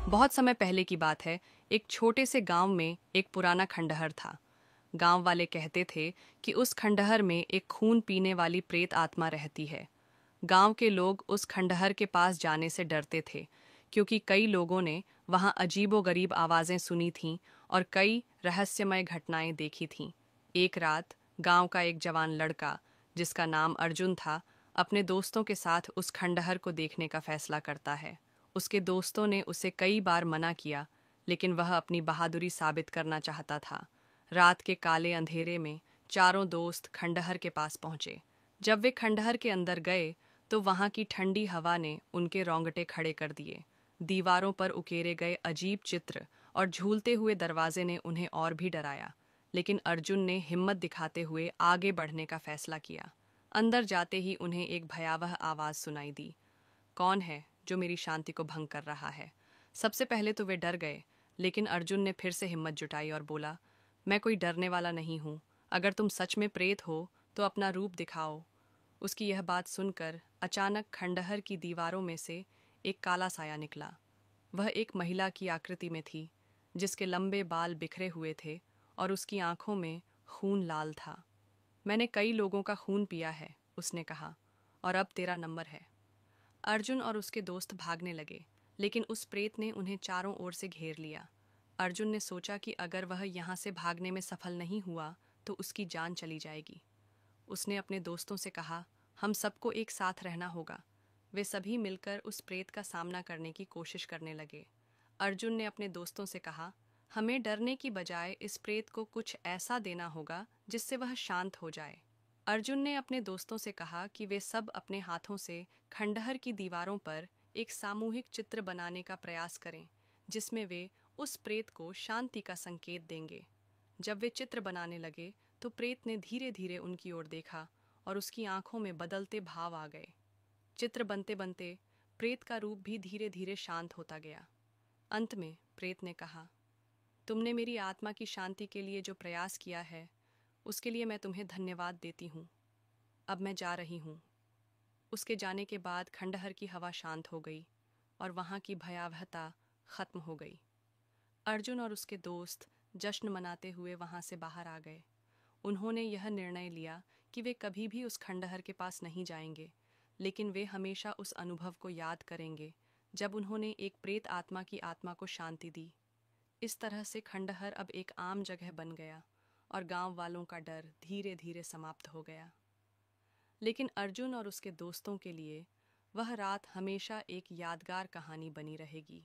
बहुत समय पहले की बात है। एक छोटे से गांव में एक पुराना खंडहर था। गांव वाले कहते थे कि उस खंडहर में एक खून पीने वाली प्रेत आत्मा रहती है। गांव के लोग उस खंडहर के पास जाने से डरते थे, क्योंकि कई लोगों ने वहां अजीबोगरीब आवाजें सुनी थीं और कई रहस्यमय घटनाएं देखी थीं। एक रात गांव का एक जवान लड़का, जिसका नाम अर्जुन था, अपने दोस्तों के साथ उस खंडहर को देखने का फैसला करता है। उसके दोस्तों ने उसे कई बार मना किया, लेकिन वह अपनी बहादुरी साबित करना चाहता था। रात के काले अंधेरे में चारों दोस्त खंडहर के पास पहुंचे। जब वे खंडहर के अंदर गए तो वहां की ठंडी हवा ने उनके रोंगटे खड़े कर दिए। दीवारों पर उकेरे गए अजीब चित्र और झूलते हुए दरवाजे ने उन्हें और भी डराया। लेकिन अर्जुन ने हिम्मत दिखाते हुए आगे बढ़ने का फैसला किया। अंदर जाते ही उन्हें एक भयावह आवाज सुनाई दी। कौन है जो मेरी शांति को भंग कर रहा है? सबसे पहले तो वे डर गए, लेकिन अर्जुन ने फिर से हिम्मत जुटाई और बोला, मैं कोई डरने वाला नहीं हूँ। अगर तुम सच में प्रेत हो तो अपना रूप दिखाओ। उसकी यह बात सुनकर अचानक खंडहर की दीवारों में से एक काला साया निकला। वह एक महिला की आकृति में थी, जिसके लंबे बाल बिखरे हुए थे और उसकी आंखों में खून लाल था। मैंने कई लोगों का खून पिया है, उसने कहा, और अब तेरा नंबर है। अर्जुन और उसके दोस्त भागने लगे, लेकिन उस प्रेत ने उन्हें चारों ओर से घेर लिया। अर्जुन ने सोचा कि अगर वह यहाँ से भागने में सफल नहीं हुआ तो उसकी जान चली जाएगी। उसने अपने दोस्तों से कहा, हम सबको एक साथ रहना होगा। वे सभी मिलकर उस प्रेत का सामना करने की कोशिश करने लगे। अर्जुन ने अपने दोस्तों से कहा, हमें डरने की बजाय इस प्रेत को कुछ ऐसा देना होगा जिससे वह शांत हो जाए। अर्जुन ने अपने दोस्तों से कहा कि वे सब अपने हाथों से खंडहर की दीवारों पर एक सामूहिक चित्र बनाने का प्रयास करें, जिसमें वे उस प्रेत को शांति का संकेत देंगे। जब वे चित्र बनाने लगे तो प्रेत ने धीरे धीरे उनकी ओर देखा और उसकी आंखों में बदलते भाव आ गए। चित्र बनते बनते प्रेत का रूप भी धीरे धीरे शांत होता गया। अंत में प्रेत ने कहा, तुमने मेरी आत्मा की शांति के लिए जो प्रयास किया है, उसके लिए मैं तुम्हें धन्यवाद देती हूँ। अब मैं जा रही हूँ। उसके जाने के बाद खंडहर की हवा शांत हो गई और वहाँ की भयावहता खत्म हो गई। अर्जुन और उसके दोस्त जश्न मनाते हुए वहाँ से बाहर आ गए। उन्होंने यह निर्णय लिया कि वे कभी भी उस खंडहर के पास नहीं जाएंगे, लेकिन वे हमेशा उस अनुभव को याद करेंगे जब उन्होंने एक प्रेत आत्मा की आत्मा को शांति दी। इस तरह से खंडहर अब एक आम जगह बन गया और गांव वालों का डर धीरे धीरे समाप्त हो गया। लेकिन अर्जुन और उसके दोस्तों के लिए वह रात हमेशा एक यादगार कहानी बनी रहेगी।